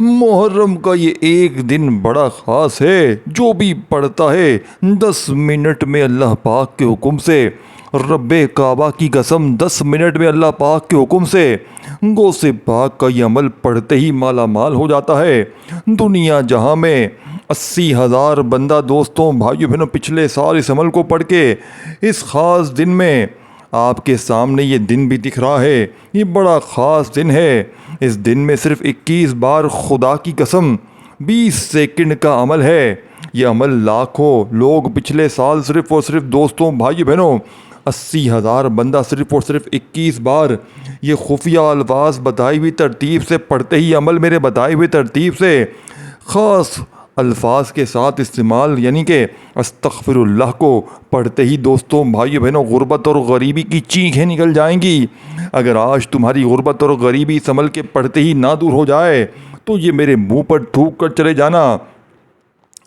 मुहर्रम का ये एक दिन बड़ा ख़ास है। जो भी पढ़ता है 10 मिनट में अल्लाह पाक के हुक्म से, रब्बे काबा की कसम 10 मिनट में अल्लाह पाक के हुक्म से गौसे पाक का ये अमल पढ़ते ही माला माल हो जाता है। दुनिया जहाँ में 80,000 बंदा दोस्तों भाइयों बहनों पिछले साल इस अमल को पढ़ के इस ख़ास दिन में आपके सामने ये दिन भी दिख रहा है। ये बड़ा ख़ास दिन है। इस दिन में सिर्फ 21 बार खुदा की कसम 20 सेकंड का अमल है। ये अमल लाखों लोग पिछले साल सिर्फ और सिर्फ दोस्तों भाई बहनों 80,000 बंदा सिर्फ और सिर्फ 21 बार ये खुफिया अल्फाज बताई हुई तरतीब से पढ़ते ही अमल मेरे बताई हुई तरतीब से ख़ास अल्फाज के साथ इस्तेमाल यानी कि अस्तग़फिरुल्लाह को पढ़ते ही दोस्तों भाइयों बहनों गुर्बत और गरीबी की चीखें निकल जाएंगी। अगर आज तुम्हारी गुर्बत और गरीबी इस अमल के पढ़ते ही ना दूर हो जाए तो ये मेरे मुंह पर थूक कर चले जाना।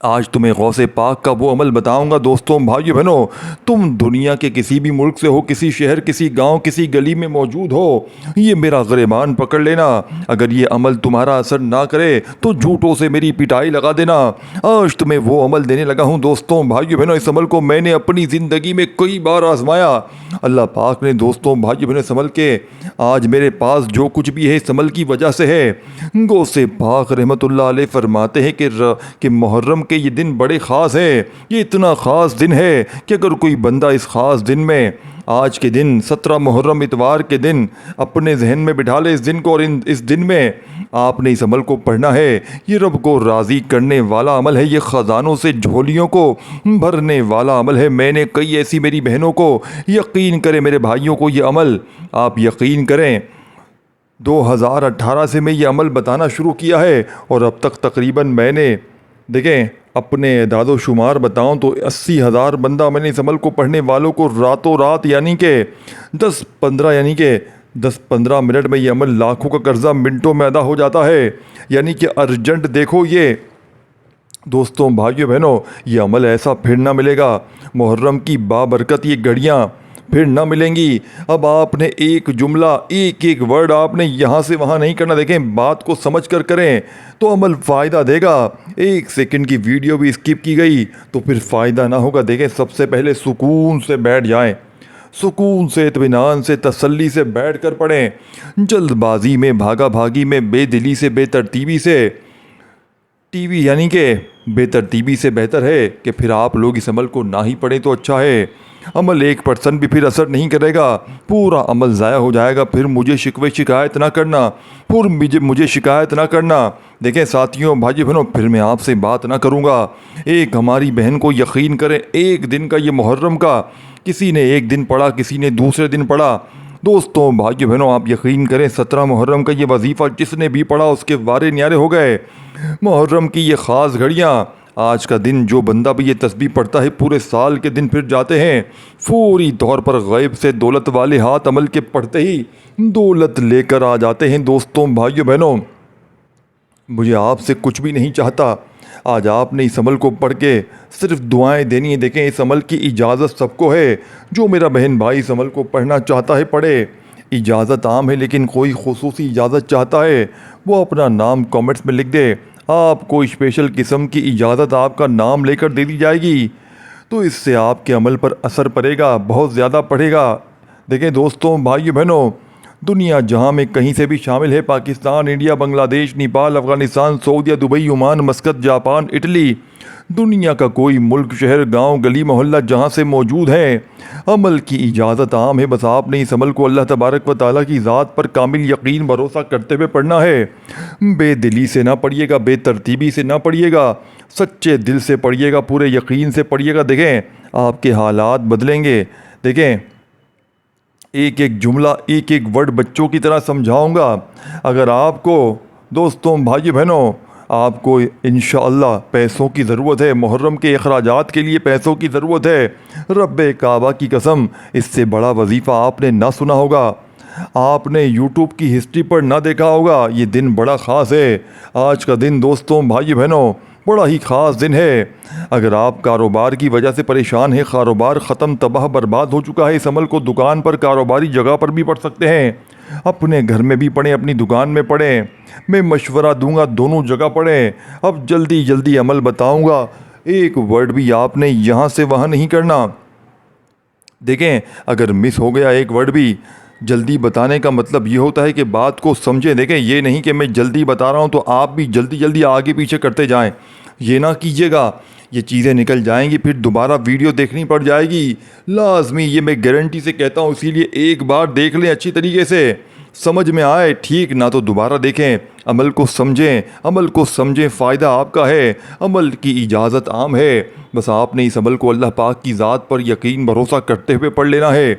आज तुम्हें गौसे पाक का वो अमल बताऊंगा दोस्तों भाइयों बहनों। तुम दुनिया के किसी भी मुल्क से हो, किसी शहर, किसी गांव, किसी गली में मौजूद हो, ये मेरा गिरबान पकड़ लेना। अगर ये अमल तुम्हारा असर ना करे तो झूठों से मेरी पिटाई लगा देना। आज तुम्हें वो अमल देने लगा हूँ दोस्तों भाइयों बहनों। इस अमल को मैंने अपनी ज़िंदगी में कई बार आजमाया। अल्लाह पाक ने दोस्तों भाइयों बहनों इस अमल के आज मेरे पास जो कुछ भी है इस अमल की वजह से है। गौसे पाक रहमतुल्लाह अलैह फरमाते हैं कि मुहर्रम के ये दिन बड़े ख़ास है। ये इतना ख़ास दिन है कि अगर कोई बंदा इस ख़ास दिन में आज के दिन 17 मुहर्रम इतवार के दिन अपने जहन में बिठा ले इस दिन को और इस दिन में आपने इस अमल को पढ़ना है। ये रब को राज़ी करने वाला अमल है। ये ख़जानों से झोलियों को भरने वाला अमल है। मैंने कई ऐसी मेरी बहनों को, यकीन करें मेरे भाइयों को, ये अमल आप यकीन करें 2018 से मैं ये अमल बताना शुरू किया है और अब तक तकरीबन मैंने देखें अपने दादो शुमार बताऊं तो 80,000 बंदा मैंने इस अमल को पढ़ने वालों को रातों रात यानी कि 10-15 मिनट में ये अमल लाखों का कर्जा मिनटों में अदा हो जाता है। यानी कि अर्जेंट देखो ये दोस्तों भाइयों बहनों ये अमल ऐसा फिर ना मिलेगा। मुहर्रम की बाबरकत ये घड़ियाँ फिर ना मिलेंगी। अब आपने एक जुमला एक एक वर्ड आपने यहाँ से वहाँ नहीं करना। देखें बात को समझ कर करें तो अमल फ़ायदा देगा। 1 सेकंड की वीडियो भी स्किप की गई तो फिर फ़ायदा ना होगा। देखें सबसे पहले सुकून से बैठ जाएं, सुकून से इत्मीनान से तसल्ली से बैठ कर पढ़ें। जल्दबाजी में, भागा भागी में, बेदिली से, बेतरतीबी से, टीवी यानी कि बेतरतीबी से बेहतर है कि फिर आप लोग इस अमल को ना ही पढ़ें तो अच्छा है। अमल 1% भी फिर असर नहीं करेगा, पूरा अमल ज़ाया हो जाएगा। फिर मुझे शिकायत ना करना, फिर मुझे शिकायत ना करना। देखें साथियों भाइयों बहनों फिर मैं आपसे बात ना करूँगा। एक हमारी बहन को यकीन करें एक दिन का ये मुहर्रम का किसी ने एक दिन पढ़ा, किसी ने दूसरे दिन पढ़ा। दोस्तों भाइयों बहनों आप यकीन करें 17 मुहर्रम का ये वजीफ़ा जिसने भी पढ़ा उसके वारे न्यारे हो गए। मुहर्रम की ये ख़ास घड़ियाँ आज का दिन जो बंदा भी ये तस्बीह पढ़ता है पूरे साल के दिन फिर जाते हैं। फौरी तौर पर गैब से दौलत वाले हाथ अमल के पढ़ते ही दौलत लेकर आ जाते हैं। दोस्तों भाइयों बहनों मुझे आपसे कुछ भी नहीं चाहता। आज आपने इस अमल को पढ़ के सिर्फ दुआएं देनी है। देखें इस अमल की इजाज़त सबको है। जो मेरा बहन भाई इस अमल को पढ़ना चाहता है पढ़े। इजाज़त आम है लेकिन कोई खुसूसी इजाज़त चाहता है वो अपना नाम कमेंट्स में लिख दे। आपको स्पेशल किस्म की इजाज़त आपका नाम लेकर दे दी जाएगी तो इससे आपके अमल पर असर पड़ेगा, बहुत ज़्यादा पड़ेगा। देखें दोस्तों भाइयों बहनों दुनिया जहां में कहीं से भी शामिल है, पाकिस्तान, इंडिया, बांग्लादेश, नेपाल, अफ़गानिस्तान, सऊदीया, Dubai, Oman, Muscat, Japan, Italy, दुनिया का कोई मुल्क, शहर, गांव, गली, मोहल्ला जहां से मौजूद है, अमल की इजाज़त आम है। बस आपने इस अमल को अल्लाह तबारक व तआला की ज़ात पर कामिल यकीन भरोसा करते हुए पढ़ना है। बेदिली से ना पढ़िएगा, बेतरतीबी से ना पढ़िएगा, सच्चे दिल से पढ़िएगा, पूरे यकीन से पढ़िएगा। देखें आपके हालात बदलेंगे। देखें एक एक जुमला एक एक वर्ड बच्चों की तरह समझाऊंगा। अगर आपको दोस्तों भाइयों बहनों आपको इंशाअल्लाह पैसों की ज़रूरत है, मुहर्रम के अखराजात के लिए पैसों की ज़रूरत है, रब्बे काबा की कसम इससे बड़ा वजीफ़ा आपने ना सुना होगा, आपने यूट्यूब की हिस्ट्री पर ना देखा होगा। ये दिन बड़ा ख़ास है। आज का दिन दोस्तों भाई बहनों बड़ा ही ख़ास दिन है। अगर आप कारोबार की वजह से परेशान हैं, कारोबार ख़त्म, तबाह बर्बाद हो चुका है, इस अमल को दुकान पर, कारोबारी जगह पर भी पढ़ सकते हैं। अपने घर में भी पढ़ें, अपनी दुकान में पढ़ें। मैं मशवरा दूंगा दोनों जगह पढ़ें। अब जल्दी जल्दी अमल बताऊंगा, एक वर्ड भी आपने यहाँ से वहाँ नहीं करना। देखें, अगर मिस हो गया एक वर्ड भी, जल्दी बताने का मतलब ये होता है कि बात को समझें। देखें, ये नहीं कि मैं जल्दी बता रहा हूँ तो आप भी जल्दी जल्दी आगे पीछे करते जाएं। ये ना कीजिएगा, ये चीज़ें निकल जाएंगी, फिर दोबारा वीडियो देखनी पड़ जाएगी लाजमी। ये मैं गारंटी से कहता हूँ, इसीलिए एक बार देख लें अच्छी तरीके से, समझ में आए ठीक, ना तो दोबारा देखें। अमल को समझें, अमल को समझें, फ़ायदा आपका है, अमल की इजाज़त आम है। बस आपने इस अमल को अल्लाह पाक की ज़ात पर यकीन भरोसा करते हुए पढ़ लेना है।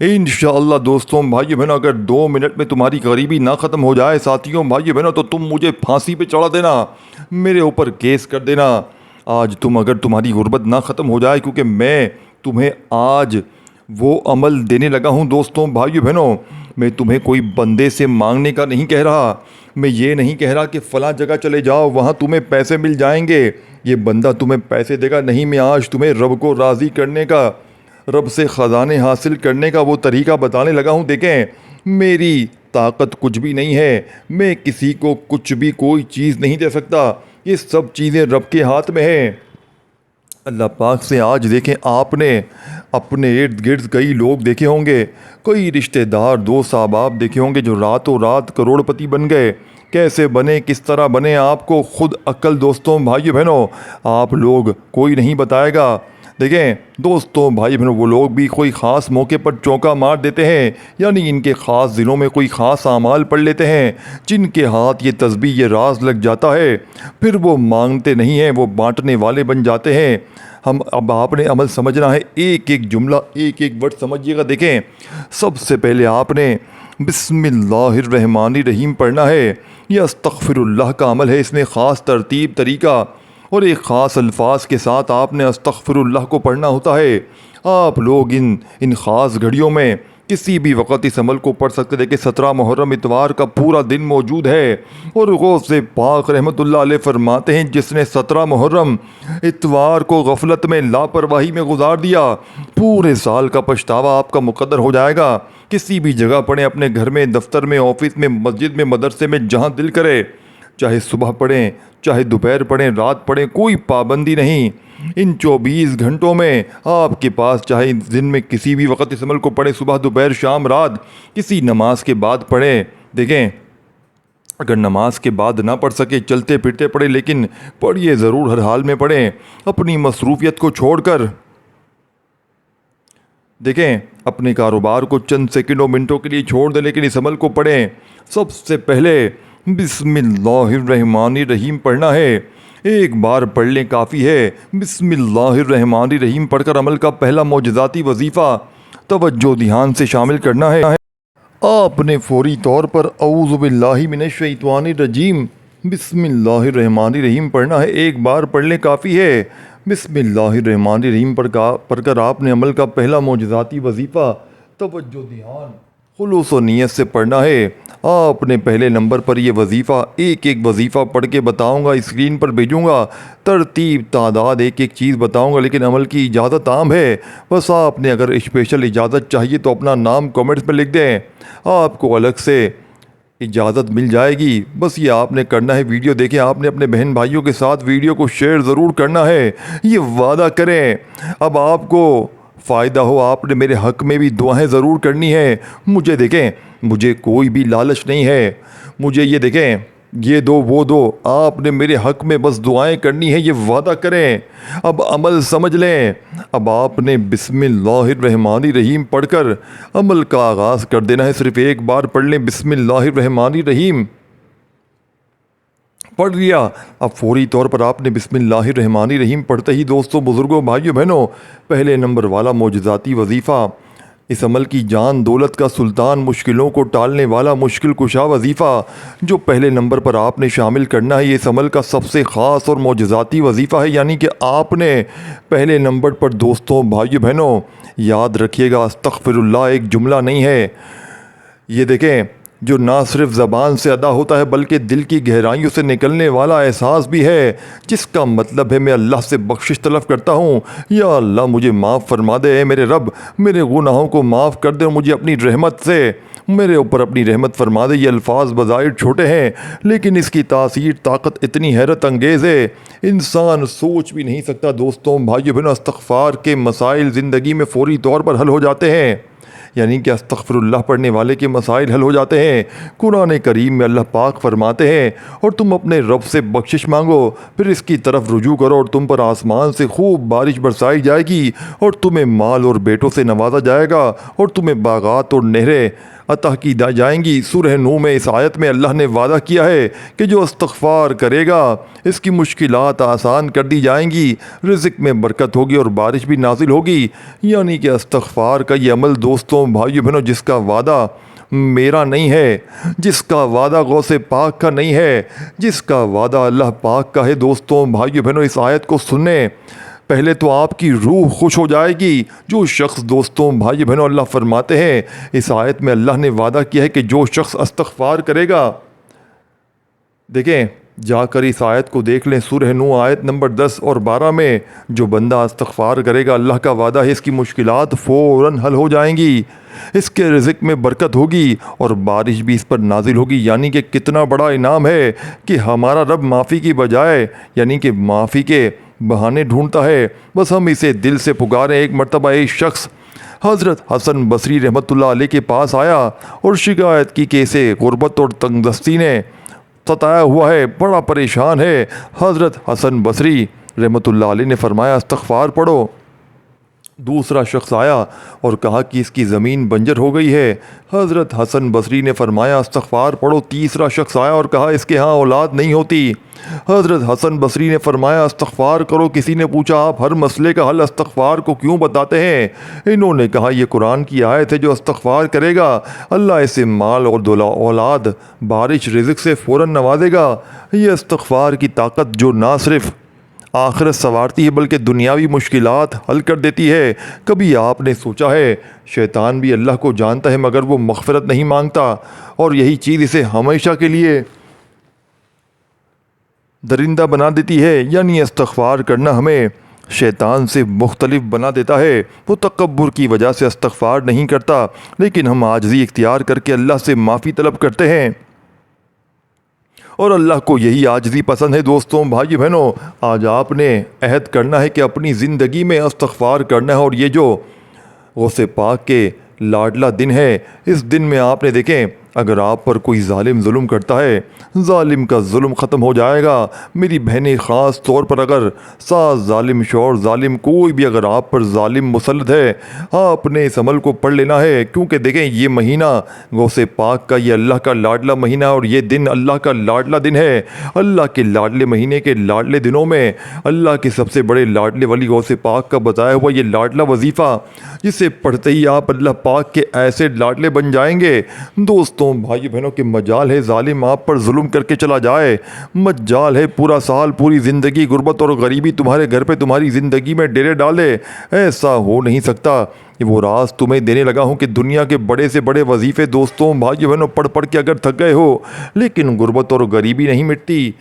इंशाअल्लाह दोस्तों भाइयों बहनों, अगर 2 मिनट में तुम्हारी गरीबी ना ख़त्म हो जाए साथियों भाइयों बहनों, तो तुम मुझे फांसी पे चढ़ा देना, मेरे ऊपर केस कर देना। आज अगर तुम्हारी गुर्बत ना ख़त्म हो जाए, क्योंकि मैं तुम्हें आज वो अमल देने लगा हूँ दोस्तों भाइयों बहनों। मैं तुम्हें कोई बंदे से मांगने का नहीं कह रहा, मैं ये नहीं कह रहा कि फ़लाँ जगह चले जाओ वहाँ तुम्हें पैसे मिल जाएंगे, ये बंदा तुम्हें पैसे देगा, नहीं। मैं आज तुम्हें रब को राज़ी करने का, रब से ख़जाने हासिल करने का वो तरीका बताने लगा हूँ। देखें, मेरी ताकत कुछ भी नहीं है, मैं किसी को कुछ भी कोई चीज़ नहीं दे सकता, ये सब चीज़ें रब के हाथ में हैं। अल्लाह पाक से आज देखें, आपने अपने इर्द गिर्द कई लोग देखे होंगे, कई रिश्तेदार दोस्त अहबाब देखे होंगे जो रातों रात करोड़पति बन गए। कैसे बने, किस तरह बने, आपको खुद अक्ल दोस्तों भाई बहनों आप लोग कोई नहीं बताएगा। देखें दोस्तों भाई बहनों, वो लोग भी कोई ख़ास मौके पर चौका मार देते हैं, यानी इनके ख़ास दिनों में कोई ख़ास आमाल पढ़ लेते हैं, जिनके हाथ ये तस्बीह ये राज लग जाता है, फिर वो मांगते नहीं हैं, वो बांटने वाले बन जाते हैं। हम अब आपने अमल समझना है, एक एक जुमला एक एक वर्ड समझिएगा। देखें, सबसे पहले आपने बिस्मिल्लाहिर्रहमानिर्रहीम पढ़ना है। यह अस्तग़फिरुल्लाह का अमल है, इसमें ख़ास तरतीब तरीका और एक ख़ास अल्फाज के साथ आपने अस्तग़फिरुल्लाह को पढ़ना होता है। आप लोग इन ख़ास घड़ियों में किसी भी वक़्त इस अमल को पढ़ सकते। देखिए, 17 मुहर्रम इतवार का पूरा दिन मौजूद है, और गौसे पाक रहमतुल्लाह अलैह फरमाते हैं, जिसने 17 मुहर्रम इतवार को गफलत में लापरवाही में गुजार दिया, पूरे साल का पछतावा आपका मुकद्दर हो जाएगा। किसी भी जगह पढ़ें, अपने घर में, दफ्तर में, ऑफिस में, मस्जिद में, मदरसे में, जहाँ दिल करे, चाहे सुबह पढ़ें, चाहे दोपहर पढ़ें, रात पढ़ें, कोई पाबंदी नहीं। इन 24 घंटों में आपके पास चाहे दिन में किसी भी वक्त इस अमल को पढ़ें, सुबह दोपहर शाम रात, किसी नमाज के बाद पढ़ें। देखें, अगर नमाज के बाद ना पढ़ सके, चलते फिरते पढ़ें, लेकिन पढ़िए ज़रूर, हर हाल में पढ़ें, अपनी मसरूफियत को छोड़कर। देखें, अपने कारोबार को चंद सेकंडों मिनटों के लिए छोड़ दें, लेकिन इस अमल को पढ़ें। सबसे पहले बिस्मिल्लाहिर्रहमानिर्रहीम पढ़ना है, एक बार पढ़ लें काफ़ी है। बिस्मिल्लाहिर्रहमानिर्रहीम पढ़कर अमल का पहला मौजज़ाती वजीफ़ा तवज्जो ध्यान से शामिल करना है। आपने फौरी तौर पर औज़ु बिल्लाहि मिनश्शैतानिर्रजीम बिस्मिल्लाहिर्रहमानिर्रहीम पढ़ना है, एक बार पढ़ लें काफ़ी है। बिस्मिल्लाहिर्रहमानिर्रहीम पढ़कर आपने अमल का पहला मौजज़ाती वजीफ़ा तवज्जो ध्यान खुलूस व नियत से पढ़ना है। आपने पहले नंबर पर यह वजीफ़ा, एक एक वजीफ़ा पढ़ के बताऊँगा, स्क्रीन पर भेजूँगा, तरतीब तादाद एक एक चीज़ बताऊँगा, लेकिन अमल की इजाज़त आम है। बस आपने अगर स्पेशल इजाज़त चाहिए तो अपना नाम कमेंट्स में लिख दें, आपको अलग से इजाज़त मिल जाएगी। बस ये आपने करना है। वीडियो देखें, आपने अपने बहन भाइयों के साथ वीडियो को शेयर ज़रूर करना है, ये वादा करें। अब आपको फ़ायदा हो, आपने मेरे हक़ में भी दुआएं ज़रूर करनी है। मुझे देखें, मुझे कोई भी लालच नहीं है, मुझे ये देखें, ये दो वो दो, आपने मेरे हक़ में बस दुआएं करनी है, ये वादा करें। अब अमल समझ लें। अब आपने बिस्मिल्लाहिर्रहमानिर्रहीम पढ़कर अमल का आगाज़ कर देना है। सिर्फ़ एक बार पढ़ लें, बिस्मिल्लाहिर्रहमानिर्रहीम पढ़ लिया। अब फौरी तौर पर आपने बिस्मिल्लाहिर्रहमानिर्रहीम पढ़ते ही दोस्तों, बुज़ुर्गों, भाइयों बहनों, पहले नंबर वाला मौजज़ाती वजीफ़ा, इस अमल की जान दौलत का सुल्तान, मुश्किलों को टालने वाला मुश्किल कुशा वजीफ़ा जो पहले नंबर पर आपने शामिल करना है, ये इस अमल का सबसे ख़ास और मौजज़ाती वजीफ़ा है। यानी कि आपने पहले नंबर पर दोस्तों, भाइयों बहनों, याद रखिएगा, अस्तग़फिरुल्लाह एक जुमला नहीं है। ये देखें, जो ना सिर्फ ज़बान से अदा होता है बल्कि दिल की गहराइयों से निकलने वाला एहसास भी है, जिसका मतलब है मैं अल्लाह से बख्शिश तलब करता हूँ, या अल्लाह मुझे माफ़ फरमा दे, मेरे रब मेरे गुनाहों को माफ़ कर दे और मुझे अपनी रहमत से मेरे ऊपर अपनी रहमत फरमा दे। ये अल्फाज बज़ाहिर छोटे हैं लेकिन इसकी तासीर ताकत इतनी हैरत अंगेज़ है, इंसान सोच भी नहीं सकता। दोस्तों भाइयों बहनों, इस्तग़फ़ार के मसाइल ज़िंदगी में फ़ौरी तौर पर हल हो जाते हैं, यानी कि अस्तग़फ़िरुल्लाह पढ़ने वाले के मसाइल हल हो जाते हैं। कुरान करीम में अल्लाह पाक फरमाते हैं, और तुम अपने रब से बख्शिश मांगो, फिर इसकी तरफ रुजू करो और तुम पर आसमान से खूब बारिश बरसाई जाएगी और तुम्हें माल और बेटों से नवाजा जाएगा और तुम्हें बागात और नहरें अता की जाएंगी। सूरह नूह में इस आयत में अल्लाह ने वादा किया है कि जो इस्तग़फ़ार करेगा इसकी मुश्किलात आसान कर दी जाएंगी, रिज़्क़ में बरकत होगी और बारिश भी नाजिल होगी। यानी कि इस्तग़फ़ार का ये अमल दोस्तों भाइयों बहनों, जिसका वादा मेरा नहीं है, जिसका वादा गौसे पाक का नहीं है, जिसका वादा अल्लाह पाक का है। दोस्तों भाइयों बहनों, इस आयत को सुनने पहले तो आपकी रूह खुश हो जाएगी। जो शख्स, दोस्तों भाई बहनों, अल्लाह फरमाते हैं इस आयत में अल्लाह ने वादा किया है कि जो शख्स इस्तग़फ़ार करेगा, देखें जाकर इस आयत को देख लें, सूरह नूह आयत नंबर 10 और 12 में, जो बंदा इस्तग़फ़ार करेगा अल्लाह का वादा है इसकी मुश्किलात फ़ौरन हल हो जाएंगी, इसके रिज़्क़ में बरकत होगी और बारिश भी इस पर नाजिल होगी। यानी कि कितना बड़ा इनाम है कि हमारा रब माफ़ी की बजाय, यानी कि माफ़ी के बहाने ढूंढता है, बस हम इसे दिल से पुकारें। एक मरतबा एक शख्स हज़रत हसन बसरी रहमतुल्लाह अलैह के पास आया और शिकायत की कि इसे गुर्बत और तंगदस्ती ने सताया हुआ है, बड़ा परेशान है। हज़रत हसन बसरी रहमतुल्लाह अलैह ने फरमाया इस्तग़फ़ार पढ़ो। दूसरा शख्स आया और कहा कि इसकी ज़मीन बंजर हो गई है। हज़रत हसन बसरी ने फरमाया इस्तग़फ़ार पढ़ो। तीसरा शख्स आया और कहा इसके यहाँ औलाद नहीं होती। हज़रत हसन बसरी ने फरमाया इस्तग़फ़ार करो। किसी ने पूछा आप हर मसले का हल इस्तग़फ़ार को क्यों बताते हैं? इन्होंने कहा ये कुरान की आयत है, जो इस्तग़फ़ार करेगा अल्लाह इसे माल और औलाद, बारिश, रिज़्क़ से फ़ौरन नवाजेगा। ये इस्तग़फ़ार की ताकत जो ना सिर्फ़ आखिरत संवारती है बल्कि दुनियावी मुश्किलात हल कर देती है। कभी आपने सोचा है शैतान भी अल्लाह को जानता है मगर वो मग़फ़िरत नहीं मांगता, और यही चीज़ इसे हमेशा के लिए दरिंदा बना देती है। यानी इस्तग़फ़ार करना हमें शैतान से मुख्तलिफ बना देता है। वो तकब्बुर की वजह से इस्तग़फ़ार नहीं करता, लेकिन हम आजिज़ी इख्तियार करके अल्लाह से माफ़ी तलब करते हैं और अल्लाह को यही आजिज़ी पसंद है। दोस्तों भाइयों बहनों, आज आपने अहद करना है कि अपनी ज़िंदगी में इस्तग़फ़ार करना है। और ये जो गौसे पाक के लाडला दिन है, इस दिन में आपने देखें अगर आप पर कोई ज़ालिम जुल्म करता है, ज़ालिम का जुल्म ख़त्म हो जाएगा। मेरी बहनें, ख़ास तौर पर अगर सास ज़ालिम, शौहर ज़ालिम, कोई भी अगर आप पर ज़ालिम मुसल्लत है, आपने इस अमल को पढ़ लेना है। क्योंकि देखें ये महीना गौसे पाक का, ये अल्लाह का लाडला महीना और ये दिन अल्लाह का लाडला दिन है। अल्लाह के लाडले महीने के लाडले दिनों में अल्लाह के सबसे बड़े लाडले वाली गौसे पाक का बताया हुआ ये लाडला वजीफ़ा, जिसे पढ़ते ही आप अल्लाह पाक के ऐसे लाडले बन जाएंगे। दोस्तों भाई बहनों के मजाल है ज़ालिम आप पर जुल्म करके चला जाए, मजाल है पूरा साल, पूरी ज़िंदगी गुर्बत और गरीबी तुम्हारे घर पे, तुम्हारी ज़िंदगी में डेरे डाले। ऐसा हो नहीं सकता। वो राज तुम्हें देने लगा हूँ कि दुनिया के बड़े से बड़े वजीफ़े दोस्तों भाई बहनों पढ़ पढ़ के अगर थक गए हो, लेकिन गुर्बत और गरीबी नहीं मिटती,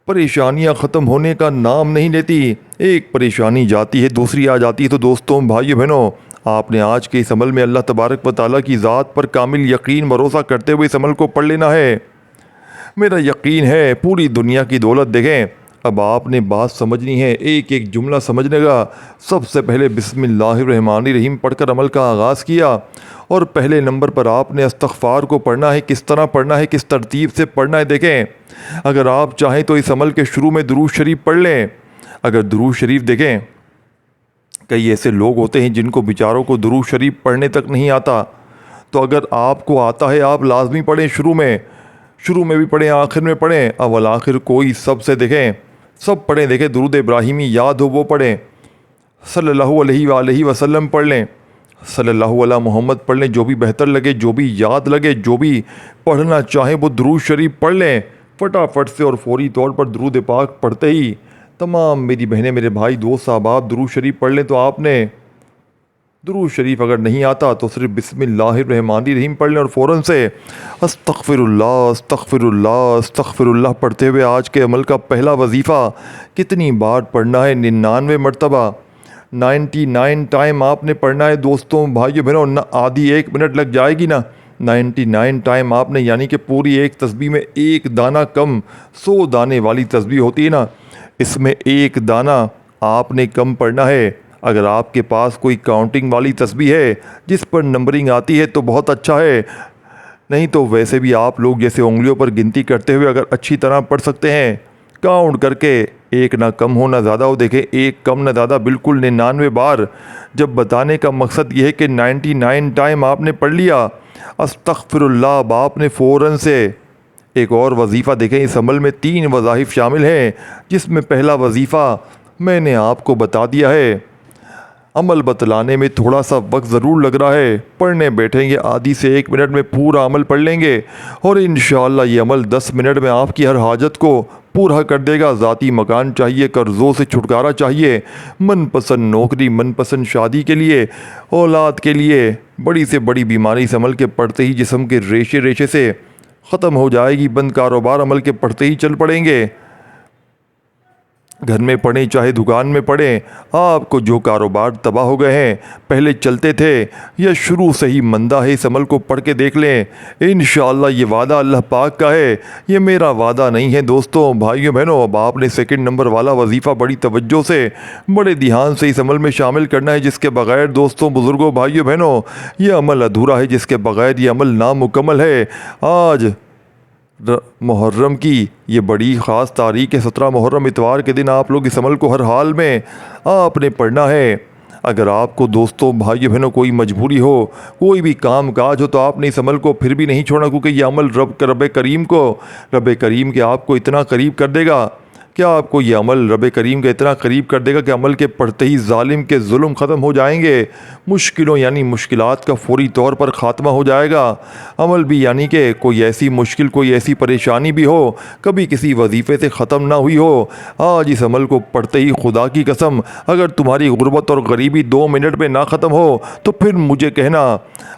परेशानियां ख़त्म होने का नाम नहीं लेती। एक परेशानी जाती है दूसरी आ जाती है। तो दोस्तों भाइयों बहनों, आपने आज के इस अमल में अल्लाह तबारक व तआला की ज़ात पर कामिल यकीन भरोसा करते हुए इस अमल को पढ़ लेना है। मेरा यकीन है पूरी दुनिया की दौलत देखें। अब आपने बात समझनी है, एक एक जुमला समझने का। सबसे पहले बिस्मिल्लाहिर्रहमानिर्रहीम पढ़कर अमल का आगाज़ किया और पहले नंबर पर आपने इस्तग़फ़ार को पढ़ना है। किस तरह पढ़ना है, किस तरतीब से पढ़ना है, देखें अगर आप चाहें तो इस अमल के शुरू में दुरूद शरीफ पढ़ लें। अगर दुरूद शरीफ देखें, कई ऐसे लोग होते हैं जिनको बेचारों को दुरूद शरीफ पढ़ने तक नहीं आता, तो अगर आपको आता है आप लाजमी पढ़ें। शुरू में भी पढ़ें, आखिर में पढ़ें, अव्वल आखिर कोई सबसे देखें, सब पढ़ें। देखें दुरूद इब्राहिमी याद हो वो पढ़ें, सल्लल्लाहु अलैहि वसल्लम पढ़ लें, सल्लल्लाहु अला मोहम्मद पढ़ लें, जो भी बेहतर लगे, जो भी याद लगे, जो भी पढ़ना चाहें वो दुरूद शरीफ पढ़ लें फटाफट से। और फौरी तौर पर दुरूद पाक पढ़ते ही तमाम मेरी बहनें, मेरे भाई, दोस्त, अहबाब दुरूद शरीफ पढ़ लें। तो आपने दुरूद शरीफ अगर नहीं आता तो सिर्फ बिस्मिल्लाहिर्रहमानिर्रहीम पढ़ लें और फ़ौरन से अस्तग़फ़िरुल्लाह अस्तग़फ़िरुल्लाह अस्तग़फ़िरुल्लाह पढ़ते हुए आज के अमल का पहला वजीफ़ा कितनी बार पढ़ना है? 99 मरतबा, 99 टाइम आपने पढ़ना है। दोस्तों भाइयों बहनों, ना आधी 1 मिनट लग जाएगी ना 99 टाइम आपने, यानी कि पूरी एक तस्बीह में एक दाना कम, 100 दाने वाली तस्बीह होती है ना, इसमें एक दाना आपने कम पढ़ना है। अगर आपके पास कोई काउंटिंग वाली तस्बीह है जिस पर नंबरिंग आती है तो बहुत अच्छा है, नहीं तो वैसे भी आप लोग जैसे उंगलियों पर गिनती करते हुए अगर अच्छी तरह पढ़ सकते हैं, काउंट करके, एक ना कम हो ना ज़्यादा हो। देखें, एक कम ना ज़्यादा, बिल्कुल 99 बार। जब बताने का मकसद ये है कि 99 टाइम आपने पढ़ लिया, अस्तगफिरुल्लाह, अब आपने फ़ौरन से एक और वजीफ़ा देखें। इस अमल में 3 वज़ाइफ शामिल हैं, जिसमें पहला वजीफ़ा मैंने आपको बता दिया है। अमल बतलाने में थोड़ा सा वक्त ज़रूर लग रहा है, पढ़ने बैठेंगे आधी से 1 मिनट में पूरा अमल पढ़ लेंगे और इंशाअल्लाह ये अमल 10 मिनट में आपकी हर हाजत को पूरा कर देगा। ज़ाती मकान चाहिए, कर्ज़ों से छुटकारा चाहिए, मनपसंद नौकरी, मनपसंद शादी के लिए, औलाद के लिए, बड़ी से बड़ी बीमारी इस अमल के पढ़ते ही जिस्म के रेशे रेशे से ख़त्म हो जाएगी। बंद कारोबार अमल के पढ़ते ही चल पड़ेंगे। घर में पढ़ें चाहे दुकान में पढ़ें, आपको जो कारोबार तबाह हो गए हैं, पहले चलते थे या शुरू से ही मंदा है, इस अमल को पढ़ के देख लें। इंशाअल्लाह ये वादा अल्लाह पाक का है, ये मेरा वादा नहीं है। दोस्तों, भाइयों बहनों, अब आपने सेकंड नंबर वाला वजीफ़ा बड़ी तवज्जो से, बड़े ध्यान से इस अमल में शामिल करना है, जिसके बग़ैर दोस्तों, बुज़ुर्गों, भाइयों बहनों, ये अमल अधूरा है, जिसके बग़ैर ये अमल नामुकम्मल है। आज मुहर्रम की ये बड़ी ख़ास तारीख़ है, 17 मुहर्रम इतवार के दिन आप लोग इस अमल को हर हाल में आपने पढ़ना है। अगर आपको दोस्तों, भाइयों बहनों, कोई मजबूरी हो, कोई भी काम काज हो, तो आपने इस अमल को फिर भी नहीं छोड़ना, क्योंकि ये अमल रब करीम के आपको इतना करीब कर देगा। क्या आपको ये अमल रब करीम के इतना करीब कर देगा कि अमल के पढ़ते ही जालिम के जुल्म ख़त्म हो जाएंगे, मुश्किलों यानी मुश्किलात का फौरी तौर पर ख़ात्मा हो जाएगा। अमल भी यानी कि कोई ऐसी मुश्किल, कोई ऐसी परेशानी भी हो, कभी किसी वजीफ़े से ख़त्म ना हुई हो, आज इस अमल को पढ़ते ही खुदा की कसम, अगर तुम्हारी गुर्बत और गरीबी 2 मिनट में ना ख़त्म हो तो फिर मुझे कहना।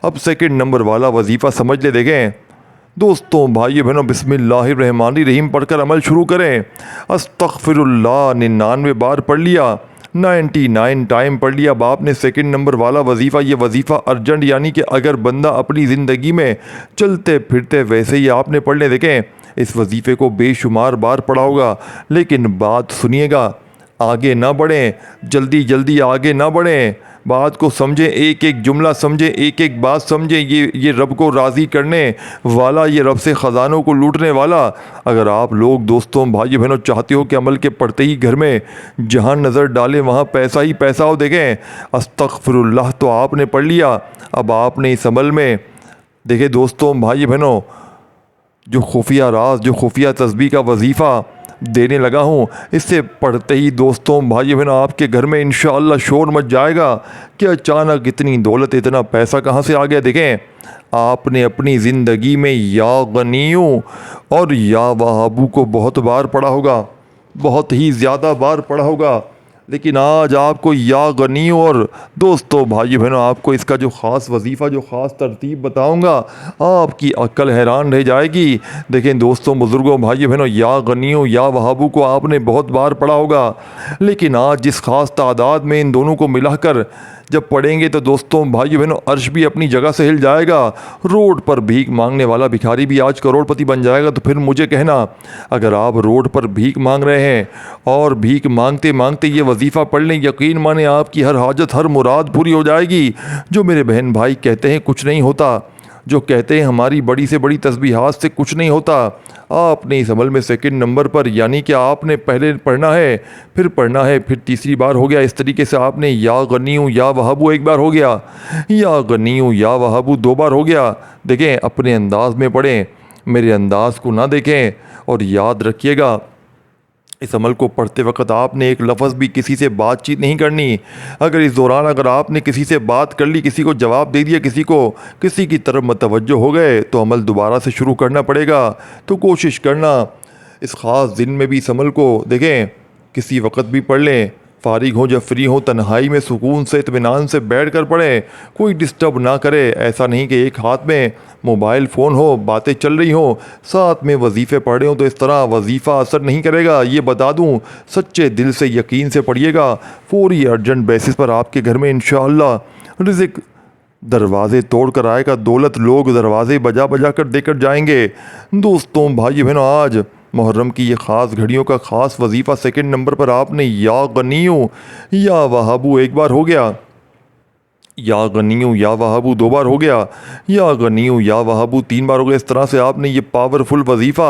अब सेकंड नंबर वाला वजीफ़ा समझ ले। देखें दोस्तों, भाइयों बहनों, बिस्मिल्लाहिर्रहमानिर्रहीम पढ़कर अमल शुरू करें। अस्तगफिरुल्लाह 99 बार पढ़ लिया, 99 टाइम पढ़ लिया। अब आपने सेकंड नंबर वाला वजीफ़ा, ये वजीफ़ा अर्जेंट, यानी कि अगर बंदा अपनी ज़िंदगी में चलते फिरते वैसे ही आपने पढ़ ले। देखें, इस वजीफ़े को बेशुमार बार पढ़ा होगा, लेकिन बात सुनिएगा, आगे ना बढ़ें, जल्दी जल्दी आगे ना बढ़ें, बात को समझें, एक एक जुमला समझें, एक एक बात समझें। ये रब को राज़ी करने वाला, ये रब से ख़जानों को लूटने वाला। अगर आप लोग दोस्तों, भाइयों बहनों, चाहते हो कि अमल के पढ़ते ही घर में जहाँ नज़र डालें वहाँ पैसा ही पैसा हो, देखें अस्तगफिरुल्लाह तो आपने पढ़ लिया। अब आपने इस अमल में, देखें दोस्तों, भाइयों बहनों, जो खुफिया राज, जो खुफिया तस्बीह का वजीफ़ा देने लगा हूँ, इससे पढ़ते ही दोस्तों, भाई बहनों, आपके घर में इंशाअल्लाह शोर मच जाएगा कि अचानक इतनी दौलत, इतना पैसा कहाँ से आ गया। देखें, आपने अपनी ज़िंदगी में या गनियों और या वहाबू को बहुत बार पढ़ा होगा, बहुत ही ज़्यादा बार पढ़ा होगा, लेकिन आज आपको या गनियों और दोस्तों, भाई बहनों, आपको इसका जो ख़ास वजीफ़ा, जो ख़ास तरतीब बताऊंगा, आपकी अक्ल हैरान रह जाएगी। देखें दोस्तों, बुज़ुर्गों, भाई बहनों, या गनियों या वहाबू को आपने बहुत बार पढ़ा होगा, लेकिन आज जिस ख़ास तादाद में इन दोनों को मिलाकर जब पढ़ेंगे तो दोस्तों, भाई बहनों, अर्श भी अपनी जगह से हिल जाएगा। रोड पर भीख मांगने वाला भिखारी भी आज करोड़पति बन जाएगा। तो फिर मुझे कहना, अगर आप रोड पर भीख मांग रहे हैं और भीख मांगते मांगते ये वजीफ़ा पढ़ लें, यकीन माने आपकी हर हाजत, हर मुराद पूरी हो जाएगी। जो मेरे बहन भाई कहते हैं कुछ नहीं होता, जो कहते हैं हमारी बड़ी से बड़ी तस्बीहात से कुछ नहीं होता, आपने इस अमल में सेकंड नंबर पर, यानी कि आपने पहले पढ़ना है, फिर पढ़ना है, फिर तीसरी बार हो गया। इस तरीके से आपने या गनियों या वहाबू 1 बार हो गया, या गनियों या वहाबू 2 बार हो गया। देखें, अपने अंदाज में पढ़ें, मेरे अंदाज को ना देखें। और याद रखिएगा, इस अमल को पढ़ते वक्त आपने एक लफ्ज़ भी किसी से बातचीत नहीं करनी। अगर इस दौरान अगर आपने किसी से बात कर ली, किसी को जवाब दे दिया, किसी की तरफ मतवज्जो हो गए, तो अमल दोबारा से शुरू करना पड़ेगा। तो कोशिश करना इस ख़ास दिन में भी इस अमल को, देखें, किसी वक्त भी पढ़ लें, फारिग हो जब फ्री हो, तन्हाई में सुकून से इत्मीनान से बैठ कर पढ़ें, कोई डिस्टर्ब ना करे। ऐसा नहीं कि एक हाथ में मोबाइल फ़ोन हो, बातें चल रही हो, साथ में वजीफ़े पढ़े हो, तो इस तरह वजीफ़ा असर नहीं करेगा। ये बता दूं, सच्चे दिल से यकीन से पढ़िएगा, फौरी अर्जेंट बेसिस पर आपके घर में इंशाअल्लाह रिज़्क़ दरवाजे तोड़ कर आएगा दौलत, लोग दरवाजे बजा बजा कर देकर जाएंगे। दोस्तों भाई बहनों, आज मुहर्रम की ये ख़ास घड़ियों का ख़ास वजीफ़ा सेकंड नंबर पर आपने या गनियो या वहाबू एक बार हो गया, या गनियो या वहाबू दो बार हो गया, या गनियो या वहाबू तीन बार हो गया। इस तरह से आपने ये पावरफुल वजीफ़ा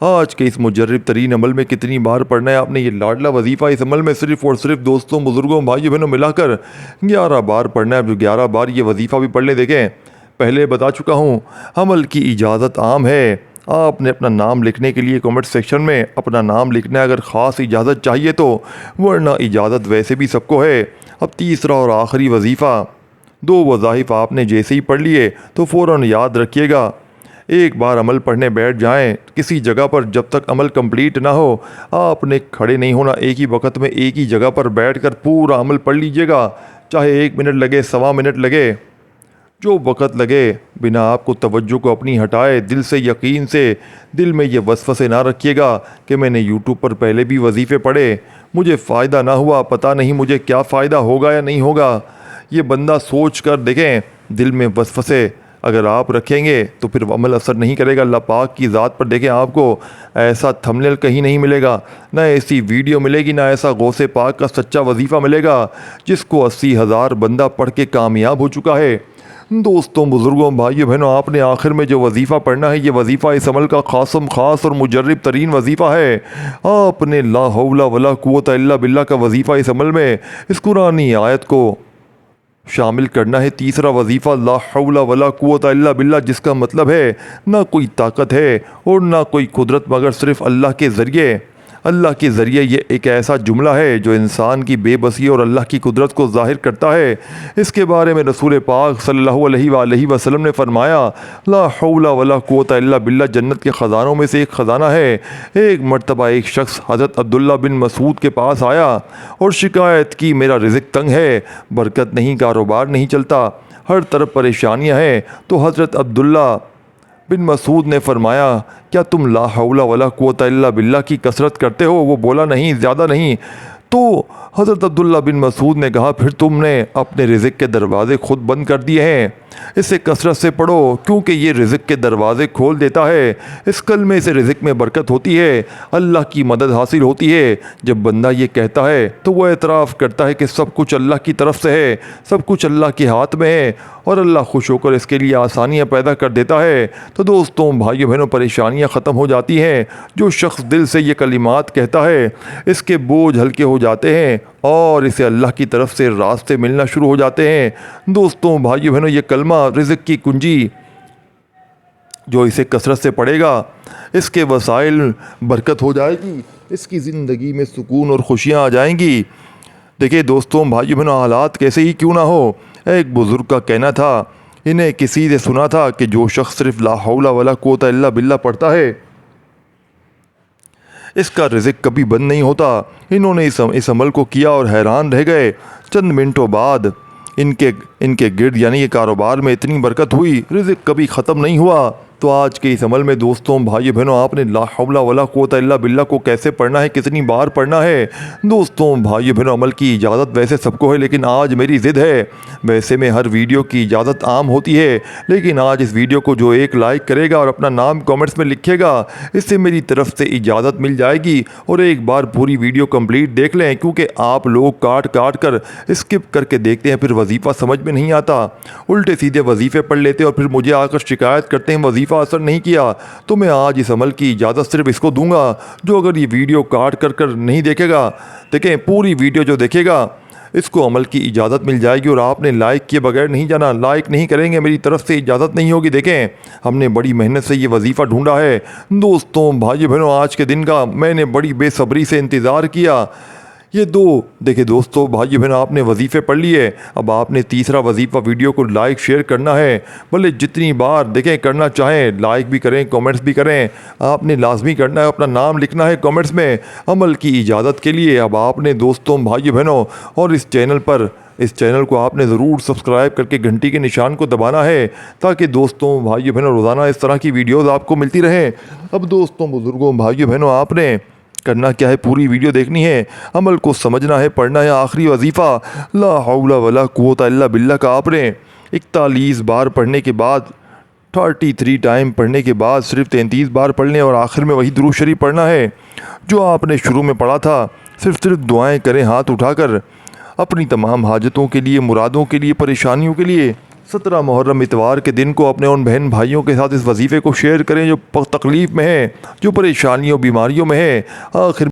आज के इस मुजर्रब तरीन अमल में कितनी बार पढ़ना है आपने? ये लाडला वजीफ़ा इस अमल में सिर्फ़ और सिर्फ दोस्तों, बुज़ुर्गों, भाइयों बहनों मिलाकर 11 बार पढ़ना है। जो 11 बार ये वजीफ़ा भी पढ़ ले, देखें पहले बता चुका हूँ, अमल की इजाज़त आम है। आपने अपना नाम लिखने के लिए कमेंट सेक्शन में अपना नाम लिखना है अगर ख़ास इजाज़त चाहिए तो, वरना इजाज़त वैसे भी सबको है। अब तीसरा और आखिरी वजीफ़ा, दो वज़ाइफ आपने जैसे ही पढ़ लिए तो फ़ौरन याद रखिएगा, एक बार अमल पढ़ने बैठ जाएं किसी जगह पर, जब तक अमल कंप्लीट ना हो आपने खड़े नहीं होना। एक ही वक्त में एक ही जगह पर बैठकर पूरा अमल पढ़ लीजिएगा, चाहे 1 मिनट लगे, सवा मिनट लगे, जो वक़्त लगे, बिना आपको तवज्जो को अपनी हटाए, दिल से, यकीन से, दिल में ये वसवसे ना रखिएगा कि मैंने यूट्यूब पर पहले भी वजीफ़े पढ़े, मुझे फ़ायदा ना हुआ, पता नहीं मुझे क्या फ़ायदा होगा या नहीं होगा। ये बंदा सोच कर देखें, दिल में वसवसे अगर आप रखेंगे तो फिर अमल असर नहीं करेगा। अल्लाह पाक की ज़ात पर देखें, आपको ऐसा थंबनेल कहीं नहीं मिलेगा, ना ऐसी वीडियो मिलेगी, ना ऐसा गौसे पाक का सच्चा वजीफ़ा मिलेगा जिसको 80,000 बंदा पढ़ के कामयाब हो चुका है। दोस्तों, बुज़ुर्गों, भाइयों बहनों, आपने आखिर में जो वजीफ़ा पढ़ना है, ये वजीफ़ा इस अमल का ख़ास और मुजर्रब तरीन वजीफ़ा है। आपने ला हौला वला कुव्वता इल्ला बिल्लाह का वजीफ़ा इस अमल में इस कुरानी आयत को शामिल करना है। तीसरा वजीफ़ा ला हौला वला कुव्वता इल्ला बिल्लाह, जिसका मतलब है ना कोई ताकत है और ना कोई कुदरत मगर सिर्फ़ अल्लाह के ज़रिए। अल्लाह के ज़रिए ये एक ऐसा जुमला है जो इंसान की बेबसी और अल्लाह की कुदरत को ज़ाहिर करता है। इसके बारे में रसूल पाक सल्लल्लाहु अलैहि वसल्लम ने फरमाया, ला हौला वला कुव्वता इल्ला बिल्लाह जन्नत के ख़ज़ानों में से एक ख़ज़ाना है। एक मर्तबा एक शख्स हज़रत अब्दुल्ला बिन मसूद के पास आया और शिकायत की, मेरा रिज़्क़ तंग है, बरकत नहीं, कारोबार नहीं चलता, हर तरफ परेशानियाँ हैं। तो हज़रत अब्दुल्ला बिन मसूद ने फरमाया, क्या तुम ला हौला वला कुव्वता इल्ला बिल्लाह की कसरत करते हो? वो बोला, नहीं, ज़्यादा नहीं। तो हज़रत अब्दुल्ला बिन मसूद ने कहा, फिर तुमने अपने रिज़्क़ के दरवाज़े खुद बंद कर दिए हैं, इसे कसरत से पढ़ो क्योंकि ये रिज़्क़ के दरवाज़े खोल देता है। इस कलमे से रिज़्क़ में बरकत होती है, अल्लाह की मदद हासिल होती है। जब बंदा ये कहता है तो वह एतराफ़ करता है कि सब कुछ अल्लाह की तरफ से है, सब कुछ अल्लाह के हाथ में है और अल्लाह खुश होकर इसके लिए आसानियाँ पैदा कर देता है। तो दोस्तों, भाइयों बहनों, परेशानियाँ ख़त्म हो जाती हैं। जो शख्स दिल से ये कलिमात कहता है, इसके बोझ हल्के हो जाते हैं और इसे अल्लाह की तरफ से रास्ते मिलना शुरू हो जाते हैं। दोस्तों, भाइयों बहनों, ये कलमा रिज़्क़ की कुंजी, जो इसे कसरत से पढ़ेगा, इसके वसाइल बरकत हो जाएगी, इसकी ज़िंदगी में सुकून और खुशियाँ आ जाएंगी। देखिए दोस्तों, भाइयों बहनों, हालात कैसे ही क्यों ना हो, एक बुज़ुर्ग का कहना था, इन्हें किसी ने सुना था कि जो शख्स सिर्फ ला हौला वला कुव्वता इल्ला बिल्लाह पढ़ता है, इसका रिज़्क़ कभी बंद नहीं होता। इन्होंने इस अमल को किया और हैरान रह गए। चंद मिनटों बाद इनके गिर्द यानी ये कारोबार में इतनी बरकत हुई, रिज़्क़ कभी ख़त्म नहीं हुआ। तो आज के इस अमल में दोस्तों, भाइयों बहनों, आपने ला हौला वला कुव्वता इल्ला बिल्लाह को कैसे पढ़ना है, कितनी बार पढ़ना है? दोस्तों, भाइयों बहनों, अमल की इजाज़त वैसे सबको है, लेकिन आज मेरी ज़िद है। वैसे में हर वीडियो की इजाज़त आम होती है, लेकिन आज इस वीडियो को जो एक लाइक करेगा और अपना नाम कमेंट्स में लिखेगा, इससे मेरी तरफ से इजाज़त मिल जाएगी। और एक बार पूरी वीडियो कंप्लीट देख लें, क्योंकि आप लोग काट कर स्किप करके देखते हैं, फिर वजीफ़ा समझ में नहीं आता, उल्टे सीधे वजीफ़े पढ़ लेते हैं और फिर मुझे आकर शिकायत करते हैं वजीफ़ा असर नहीं किया। तो मैं आज इस अमल की इजाज़त सिर्फ इसको दूंगा जो अगर ये वीडियो काट कर नहीं देखेगा। देखें, पूरी वीडियो जो देखेगा, इसको अमल की इजाज़त मिल जाएगी। और आपने लाइक किए बगैर नहीं जाना, लाइक नहीं करेंगे मेरी तरफ से इजाज़त नहीं होगी। देखें, हमने बड़ी मेहनत से ये वजीफ़ा ढूंढा है। दोस्तों, भाइयों बहनों, आज के दिन का मैंने बड़ी बेसब्री से इंतज़ार किया। ये देखिए दोस्तों, भाइयों बहनों, आपने वजीफ़े पढ़ लिए, अब आपने तीसरा वजीफ़ा वीडियो को लाइक शेयर करना है। भले जितनी बार देखें करना चाहें, लाइक भी करें, कमेंट्स भी करें, आपने लाजमी करना है, अपना नाम लिखना है कमेंट्स में अमल की इजाज़त के लिए। अब आपने दोस्तों, भाइयों बहनों, और इस चैनल को आपने ज़रूर सब्सक्राइब करके घंटी के निशान को दबाना है, ताकि दोस्तों, भाइयों बहनों, रोज़ाना इस तरह की वीडियोज़ आपको मिलती रहें। अब दोस्तों, बुज़ुर्गों, भाइयों बहनों, आपने करना क्या है, पूरी वीडियो देखनी है, अमल को समझना है, पढ़ना है। आखिरी वजीफ़ा ला हौला वला कुव्वता इल्ला बिल्लाह का आपने 41 बार पढ़ने के बाद 33 टाइम पढ़ने के बाद सिर्फ 33 बार पढ़ने और आखिर में वही दुरूद शरीफ पढ़ना है जो आपने शुरू में पढ़ा था। सिर्फ दुआएं करें हाथ उठाकर अपनी तमाम हाजतों के लिए, मुरादों के लिए, परेशानियों के लिए। 17 मुहर्रम इतवार के दिन को अपने उन बहन भाइयों के साथ इस वजीफ़े को शेयर करें जो तकलीफ़ में है, जो परेशानियों बीमारियों में है। आखिर